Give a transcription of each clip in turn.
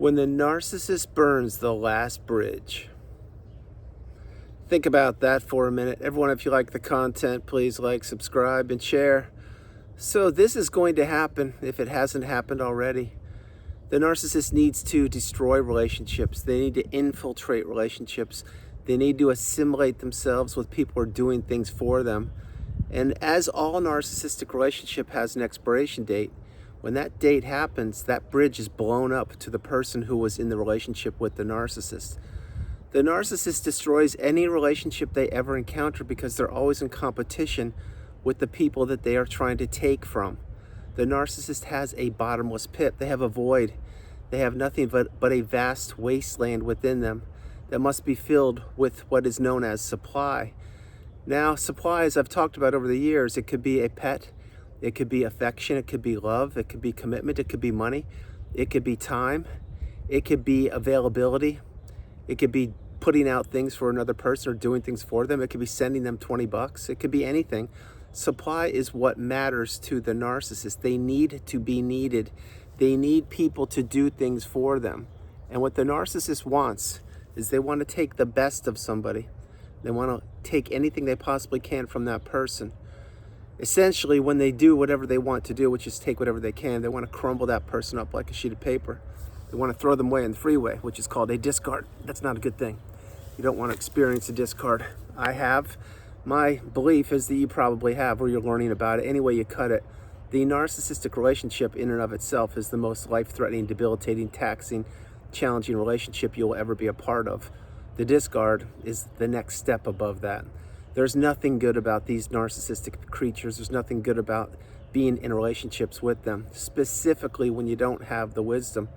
When the narcissist burns the last bridge. Think about that for a minute. Everyone, if you like the content, please like, subscribe, and share. So this is going to happen if it hasn't happened already. The narcissist needs to destroy relationships. They need to infiltrate relationships. They need to assimilate themselves with people who are doing things for them. And as all narcissistic relationship has an expiration date, when that date happens, that bridge is blown up to the person who was in the relationship with the narcissist. The narcissist destroys any relationship they ever encounter because they're always in competition with the people that they are trying to take from. The narcissist has a bottomless pit. They have a void. They have nothing but a vast wasteland within them that must be filled with what is known as supply. Now, supply, as I've talked about over the years, it could be a pet, it could be affection, it could be love, it could be commitment, it could be money, it could be time, it could be availability, it could be putting out things for another person or doing things for them, it could be sending them $20, it could be anything. Supply is what matters to the narcissist. They need to be needed. They need people to do things for them. And what the narcissist wants is they want to take the best of somebody. They want to take anything they possibly can from that person. Essentially, when they do whatever they want to do, which is take whatever they can, they want to crumble that person up like a sheet of paper. They want to throw them away in the freeway, which is called a discard. That's not a good thing. You don't want to experience a discard. I have. My belief is that you probably have, or you're learning about it. Any way you cut it, the narcissistic relationship in and of itself is the most life-threatening, debilitating, taxing, challenging relationship you'll ever be a part of. The discard is the next step above that. There's nothing good about these narcissistic creatures. There's nothing good about being in relationships with them, specifically when you don't have the wisdom,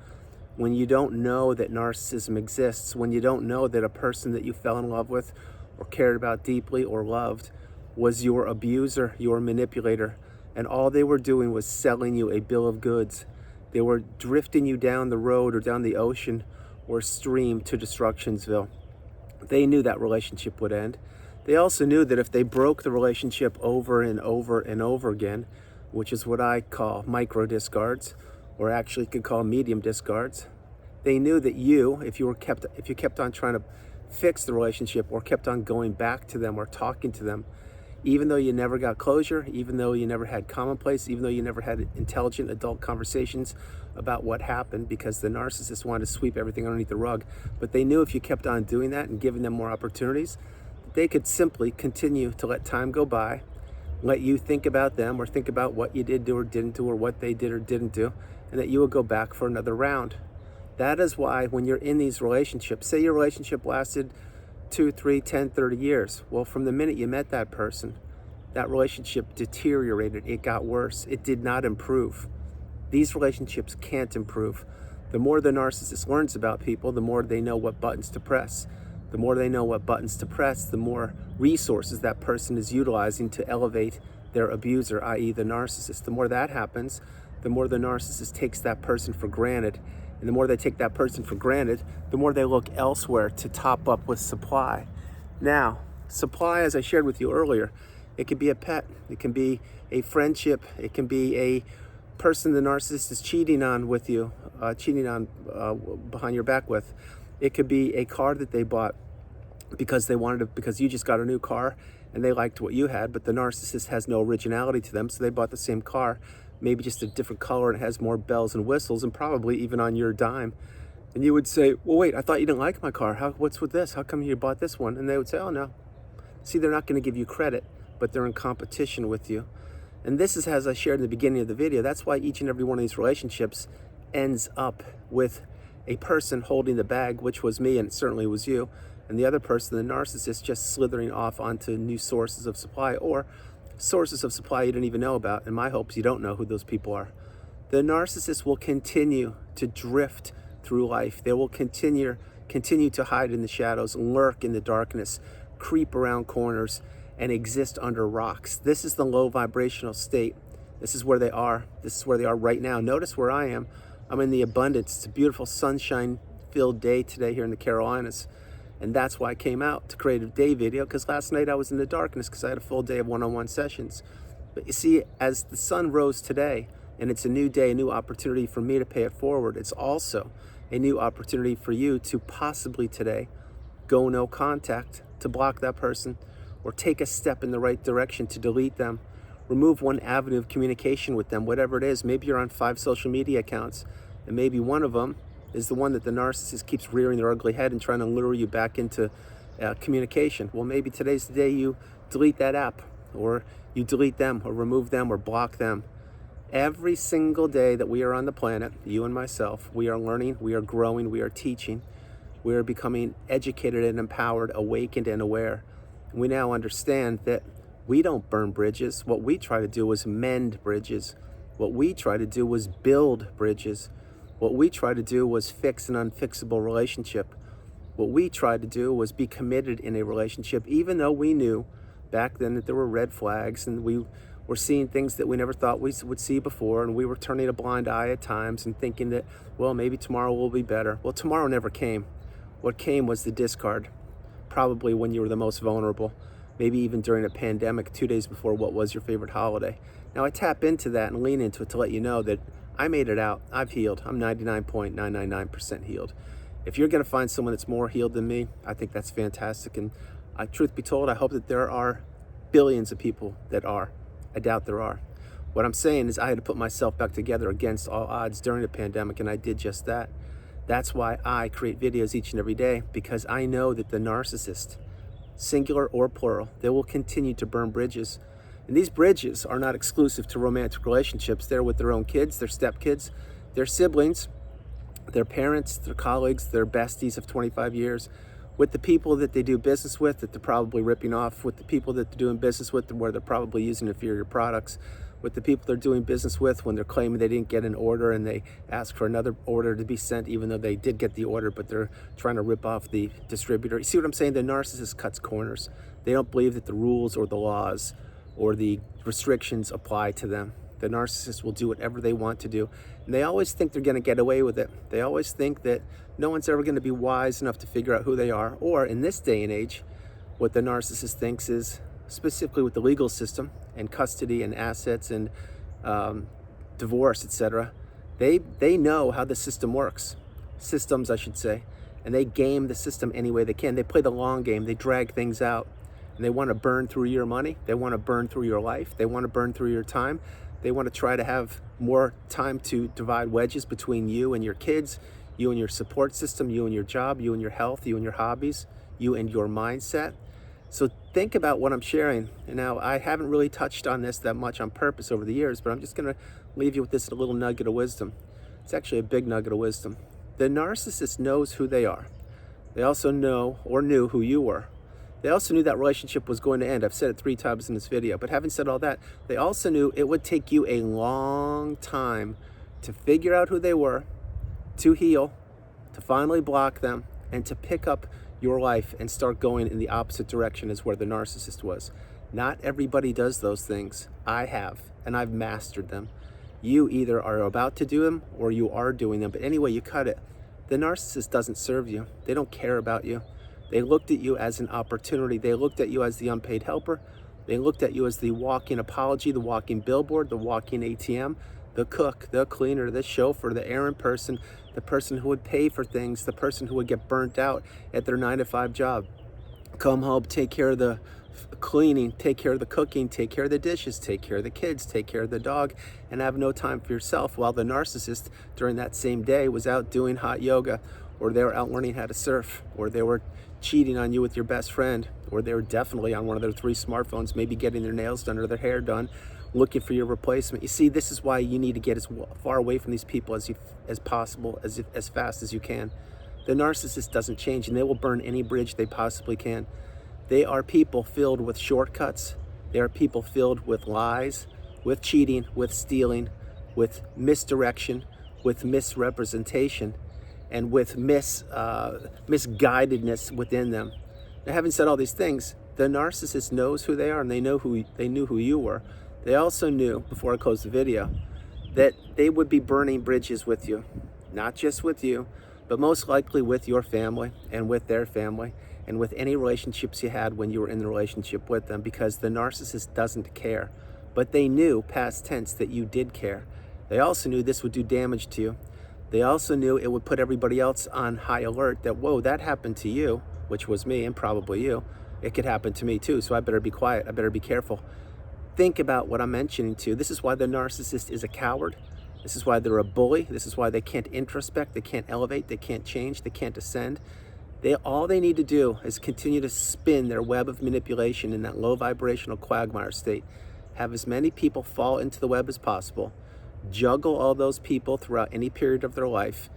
when you don't know that narcissism exists, when you don't know that a person that you fell in love with or cared about deeply or loved was your abuser, your manipulator, and all they were doing was selling you a bill of goods. They were drifting you down the road or down the ocean or stream to Destructionsville. They knew that relationship would end. They also knew that if they broke the relationship over and over and over again, which is what I call micro discards, or actually could call medium discards, they knew that if you kept on trying to fix the relationship or kept on going back to them or talking to them, even though you never got closure, even though you never had commonplace, even though you never had intelligent adult conversations about what happened, because the narcissist wanted to sweep everything underneath the rug. But they knew if you kept on doing that and giving them more opportunities, they could simply continue to let time go by, let you think about them or think about what you did do or didn't do or what they did or didn't do, and that you would go back for another round. That is why when you're in these relationships, say your relationship lasted 2, 3, 10, 30 years. Well, from the minute you met that person, that relationship deteriorated. It got worse. It did not improve. These relationships can't improve. The more the narcissist learns about people, the more they know what buttons to press. The more they know what buttons to press, the more resources that person is utilizing to elevate their abuser, i.e. the narcissist. The more that happens, the more the narcissist takes that person for granted. And the more they take that person for granted, the more they look elsewhere to top up with supply. Now, supply, as I shared with you earlier, it can be a pet, it can be a friendship, it can be a person the narcissist is cheating on with you, behind your back with. It could be a car that they bought because you just got a new car and they liked what you had, but the narcissist has no originality to them, so they bought the same car, maybe just a different color, and it has more bells and whistles, and probably even on your dime. And you would say, well, wait, I thought you didn't like my car. What's with this? How come you bought this one? And they would say, oh, no. See, they're not going to give you credit, but they're in competition with you. And this is, as I shared in the beginning of the video, that's why each and every one of these relationships ends up with a person holding the bag, which was me, and it certainly was you, and the other person, the narcissist, just slithering off onto new sources of supply, or sources of supply you didn't even know about. And my hope is you don't know who those people are. The narcissist will continue to drift through life. They will continue to hide in the shadows, lurk in the darkness, creep around corners, and exist under rocks. This is the low vibrational state. This is where they are. This is where they are right now. Notice where I am. I'm in the abundance. It's a beautiful sunshine-filled day today here in the Carolinas. And that's why I came out to create a day video, because last night I was in the darkness because I had a full day of one-on-one sessions. But you see, as the sun rose today, and it's a new day, a new opportunity for me to pay it forward. It's also a new opportunity for you to possibly today go no contact, to block that person, or take a step in the right direction to delete them, remove one avenue of communication with them, whatever it is. Maybe you're on 5 social media accounts, and maybe one of them is the one that the narcissist keeps rearing their ugly head and trying to lure you back into communication. Well, maybe today's the day you delete that app, or you delete them, or remove them, or block them. Every single day that we are on the planet, you and myself, we are learning, we are growing, we are teaching, we are becoming educated and empowered, awakened and aware. We now understand that we don't burn bridges. What we try to do is mend bridges. What we try to do was build bridges. What we try to do was fix an unfixable relationship. What we tried to do was be committed in a relationship, even though we knew back then that there were red flags, and we were seeing things that we never thought we would see before, and we were turning a blind eye at times and thinking that, well, maybe tomorrow will be better. Well, tomorrow never came. What came was the discard, probably when you were the most vulnerable, maybe even during a pandemic 2 days before what was your favorite holiday. Now, I tap into that and lean into it to let you know that I made it out. I've healed. I'm 99.999% healed. If you're going to find someone that's more healed than me, I think that's fantastic. And truth be told, I hope that there are billions of people that are. I doubt there are. What I'm saying is I had to put myself back together against all odds during the pandemic, and I did just that. That's why I create videos each and every day, because I know that the narcissist, singular or plural, they will continue to burn bridges. And these bridges are not exclusive to romantic relationships. They're with their own kids, their stepkids, their siblings, their parents, their colleagues, their besties of 25 years, with the people that they do business with that they're probably ripping off, with the people that they're doing business with where they're probably using inferior products, with the people they're doing business with when they're claiming they didn't get an order and they ask for another order to be sent even though they did get the order, but they're trying to rip off the distributor. You see what I'm saying? The narcissist cuts corners. They don't believe that the rules or the laws or the restrictions apply to them. The narcissist will do whatever they want to do. And they always think they're going to get away with it. They always think that no one's ever going to be wise enough to figure out who they are. Or in this day and age, what the narcissist thinks is, specifically with the legal system and custody and assets and divorce, etc., they know how the system works. Systems, I should say. And they game the system any way they can. They play the long game. They drag things out. And they want to burn through your money. They want to burn through your life. They want to burn through your time. They want to try to have more time to divide wedges between you and your kids, you and your support system, you and your job, you and your health, you and your hobbies, you and your mindset. So think about what I'm sharing. And now, I haven't really touched on this that much on purpose over the years, but I'm just going to leave you with this little nugget of wisdom. It's actually a big nugget of wisdom. The narcissist knows who they are. They also know or knew who you were. They also knew that relationship was going to end. I've said it 3 times in this video. But having said all that, they also knew it would take you a long time to figure out who they were, to heal, to finally block them, and to pick up your life and start going in the opposite direction as where the narcissist was. Not everybody does those things. I have, and I've mastered them. You either are about to do them or you are doing them. But anyway, you cut it. The narcissist doesn't serve you. They don't care about you. They looked at you as an opportunity. They looked at you as the unpaid helper. They looked at you as the walking apology, the walking billboard, the walking ATM, the cook, the cleaner, the chauffeur, the errand person, the person who would pay for things, the person who would get burnt out at their 9-to-5 job. Come home, take care of the cleaning, take care of the cooking, take care of the dishes, take care of the kids, take care of the dog, and have no time for yourself, while the narcissist during that same day was out doing hot yoga, or they were out learning how to surf, or they were cheating on you with your best friend, or they were definitely on one of their 3 smartphones, maybe getting their nails done or their hair done, looking for your replacement. You see, this is why you need to get as far away from these people as possible, as fast as you can. The narcissist doesn't change, and they will burn any bridge they possibly can. They are people filled with shortcuts. They are people filled with lies, with cheating, with stealing, with misdirection, with misrepresentation, and with misguidedness within them. Now, having said all these things, the narcissist knows who they are, and they knew who you were. They also knew, before I close the video, that they would be burning bridges with you, not just with you, but most likely with your family and with their family and with any relationships you had when you were in the relationship with them, because the narcissist doesn't care. But they knew, past tense, that you did care. They also knew this would do damage to you. They also knew it would put everybody else on high alert that, whoa, that happened to you, which was me and probably you. It could happen to me too, so I better be quiet. I better be careful. Think about what I'm mentioning to you. This is why the narcissist is a coward. This is why they're a bully. This is why they can't introspect, they can't elevate, they can't change, they can't ascend. All they need to do is continue to spin their web of manipulation in that low vibrational quagmire state. Have as many people fall into the web as possible. Juggle all those people throughout any period of their life.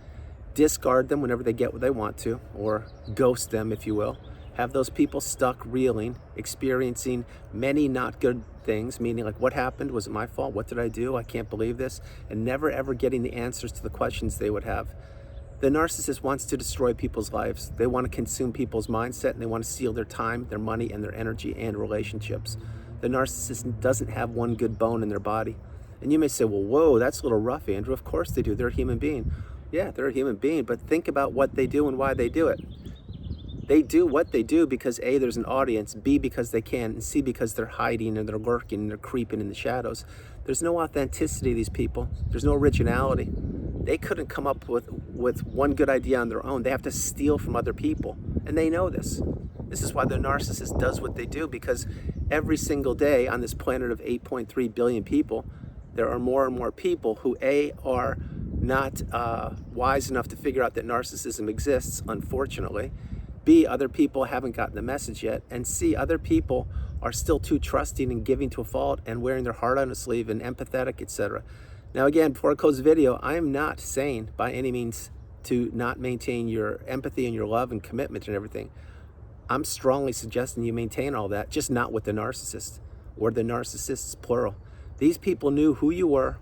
Discard them whenever they get what they want to, or ghost them, if you will. Have those people stuck reeling, experiencing many not good things, meaning like, what happened? Was it my fault? What did I do? I can't believe this. And never ever getting the answers to the questions they would have. The narcissist wants to destroy people's lives. They want to consume people's mindset, and they want to steal their time, their money, and their energy and relationships. The narcissist doesn't have one good bone in their body. And you may say, well, whoa, that's a little rough, Andrew. Of course they do. They're a human being. Yeah, they're a human being, but think about what they do and why they do it. They do what they do because A, there's an audience, B, because they can, and C, because they're hiding and they're lurking and they're creeping in the shadows. There's no authenticity to these people. There's no originality. They couldn't come up with one good idea on their own. They have to steal from other people, and they know this. This is why the narcissist does what they do, because every single day on this planet of 8.3 billion people, there are more and more people who A, are not wise enough to figure out that narcissism exists, unfortunately. B, other people haven't gotten the message yet. And C, other people are still too trusting and giving to a fault and wearing their heart on a sleeve and empathetic, etc. Now again, before I close the video, I am not saying by any means to not maintain your empathy and your love and commitment and everything. I'm strongly suggesting you maintain all that, just not with the narcissist or the narcissists, plural. These people knew who you were,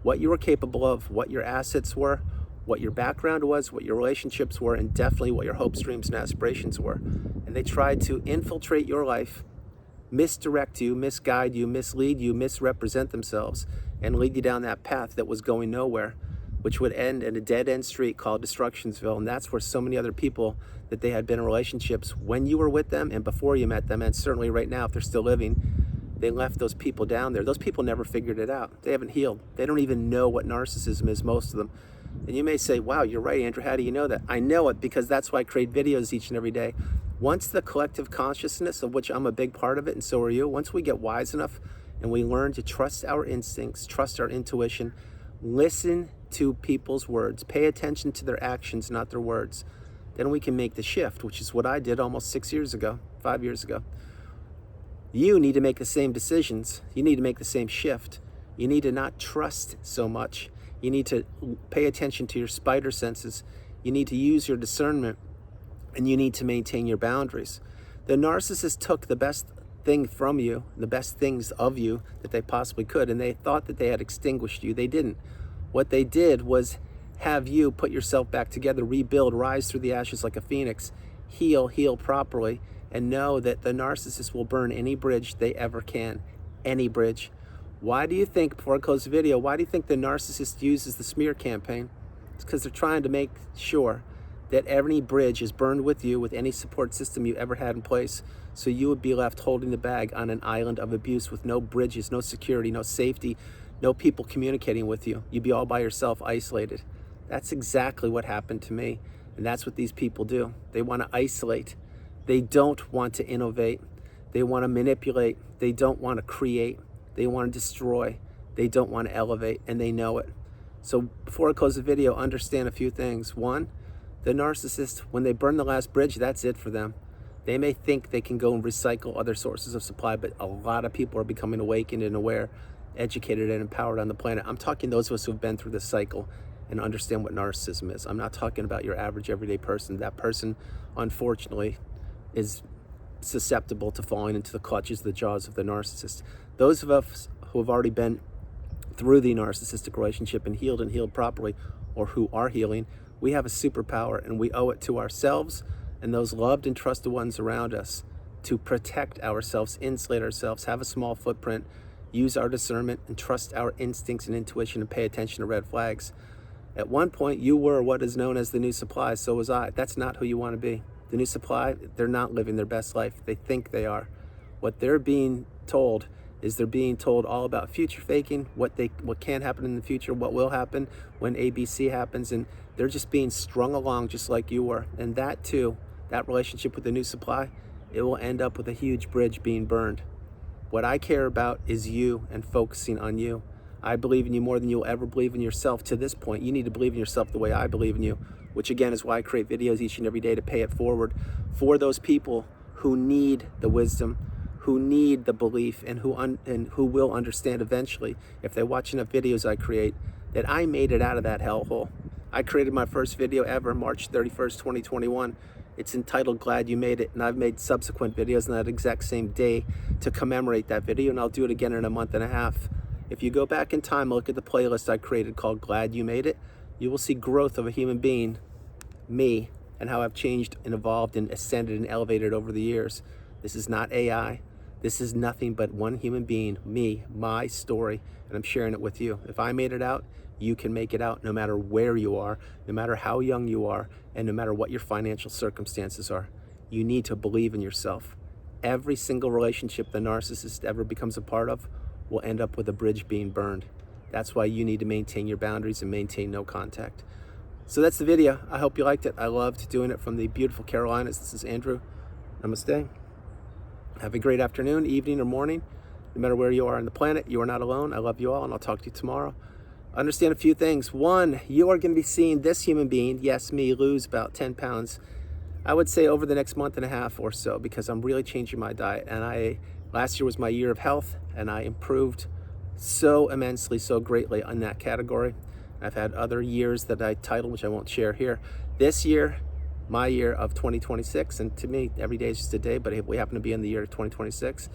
what you were capable of, what your assets were, what your background was, what your relationships were, and definitely what your hopes, dreams, and aspirations were. And they tried to infiltrate your life, misdirect you, misguide you, mislead you, misrepresent themselves, and lead you down that path that was going nowhere, which would end in a dead-end street called Destructionsville. And that's where so many other people that they had been in relationships when you were with them and before you met them, and certainly right now if they're still living, they left those people down there. Those people never figured it out. They haven't healed. They don't even know what narcissism is, most of them. And you may say, wow, you're right, Andrew, how do you know that? I know it because that's why I create videos each and every day. Once the collective consciousness, of which I'm a big part of it, and so are you, once we get wise enough and we learn to trust our instincts, trust our intuition, listen to people's words, pay attention to their actions, not their words, then we can make the shift, which is what I did almost 5 years ago. You need to make the same decisions. You need to make the same shift. You need to not trust so much. You need to pay attention to your spider senses. You need to use your discernment, and you need to maintain your boundaries. The narcissist took the best thing from you, the best things of you that they possibly could, and they thought that they had extinguished you. They didn't. What they did was have you put yourself back together, rebuild, rise through the ashes like a phoenix, heal properly, and know that the narcissist will burn any bridge they ever can. Any bridge. Why do you think, before I close the video, why do you think the narcissist uses the smear campaign? It's because they're trying to make sure that any bridge is burned with you, with any support system you ever had in place, so you would be left holding the bag on an island of abuse with no bridges, no security, no safety, no people communicating with you. You'd be all by yourself, isolated. That's exactly what happened to me, and that's what these people do. They want to isolate. They don't want to innovate. They want to manipulate. They don't want to create. They want to destroy. They don't want to elevate, and they know it. So before I close the video, understand a few things. One, the narcissist, when they burn the last bridge, that's it for them. They may think they can go and recycle other sources of supply, but a lot of people are becoming awakened and aware, educated and empowered on the planet. I'm talking those of us who have been through this cycle and understand what narcissism is. I'm not talking about your average everyday person. That person, unfortunately, is susceptible to falling into the clutches, the jaws of the narcissist. Those of us who have already been through the narcissistic relationship and healed properly, or who are healing, we have a superpower, and we owe it to ourselves and those loved and trusted ones around us to protect ourselves, insulate ourselves, have a small footprint, use our discernment, and trust our instincts and intuition, and pay attention to red flags. At one point, you were what is known as the new supply, so was I. That's not who you want to be. The new supply, they're not living their best life. They think they are. What they're being told is they're being told all about future faking, what can happen in the future, what will happen when ABC happens, and they're just being strung along just like you were. And that too, that relationship with the new supply, it will end up with a huge bridge being burned. What I care about is you and focusing on you. I believe in you more than you'll ever believe in yourself to this point. You need to believe in yourself the way I believe in you, which again is why I create videos each and every day to pay it forward for those people who need the wisdom, who need the belief, and who will understand eventually, if they watch enough videos I create, that I made it out of that hellhole. I created my first video ever March 31st, 2021. It's entitled Glad You Made It, and I've made subsequent videos on that exact same day to commemorate that video, and I'll do it again in a month and a half. If you go back in time and look at the playlist I created called Glad You Made It, you will see growth of a human being, me, and how I've changed and evolved and ascended and elevated over the years. This is not AI. This is nothing but one human being, me, my story, and I'm sharing it with you. If I made it out, you can make it out no matter where you are, no matter how young you are, and no matter what your financial circumstances are. You need to believe in yourself. Every single relationship the narcissist ever becomes a part of will end up with a bridge being burned. That's why you need to maintain your boundaries and maintain no contact. So that's the video. I hope you liked it. I loved doing it from the beautiful Carolinas. This is Andrew. Namaste. Have a great afternoon, evening, or morning. No matter where you are on the planet, you are not alone. I love you all, and I'll talk to you tomorrow. Understand a few things. One, you are going to be seeing this human being, yes, me, lose about 10 pounds, I would say over the next month and a half or so, because I'm really changing my diet. And last year was my year of health, and I improved so immensely, so greatly in that category. I've had other years that I titled, which I won't share here. This year, my year of 2026, and to me, every day is just a day, but we happen to be in the year of 2026.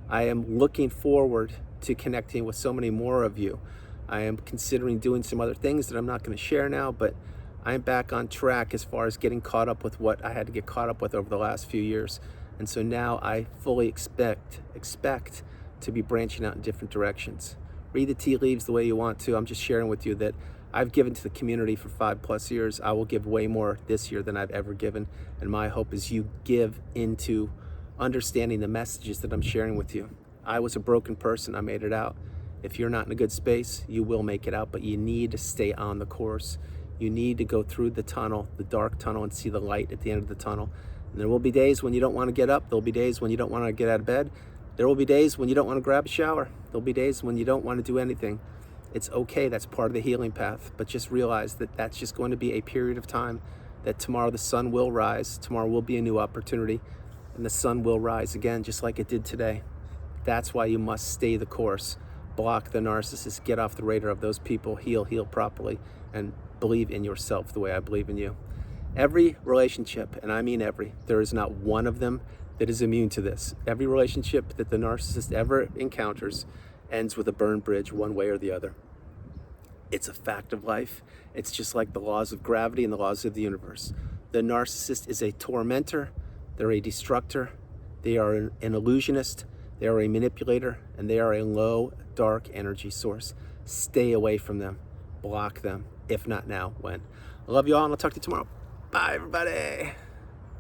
I am looking forward to connecting with so many more of you. I am considering doing some other things that I'm not going to share now, but I'm back on track as far as getting caught up with what I had to get caught up with over the last few years. And so now I fully expect to be branching out in different directions. Read the tea leaves the way you want to. I'm just sharing with you that I've given to the community for 5+ years. I will give way more this year than I've ever given. And my hope is you give into understanding the messages that I'm sharing with you. I was a broken person. I made it out. If you're not in a good space, you will make it out, but you need to stay on the course. You need to go through the tunnel, the dark tunnel, and see the light at the end of the tunnel. And there will be days when you don't want to get up. There'll be days when you don't want to get out of bed. There will be days when you don't want to grab a shower. There'll be days when you don't want to do anything. It's okay. That's part of the healing path. But just realize that that's just going to be a period of time, that tomorrow the sun will rise. Tomorrow will be a new opportunity, and the sun will rise again, just like it did today. That's why you must stay the course. Block the narcissist, get off the radar of those people, heal properly, and believe in yourself the way I believe in you. Every relationship, and I mean every, there is not one of them that is immune to this. Every relationship that the narcissist ever encounters ends with a burned bridge one way or the other. It's a fact of life. It's just like the laws of gravity and the laws of the universe. The narcissist is a tormentor, they're a destructor, they are an illusionist, they are a manipulator, and they are a low, dark energy source. Stay away from them. Block them. If not now, when? I love you all, and I'll talk to you tomorrow. Bye, everybody.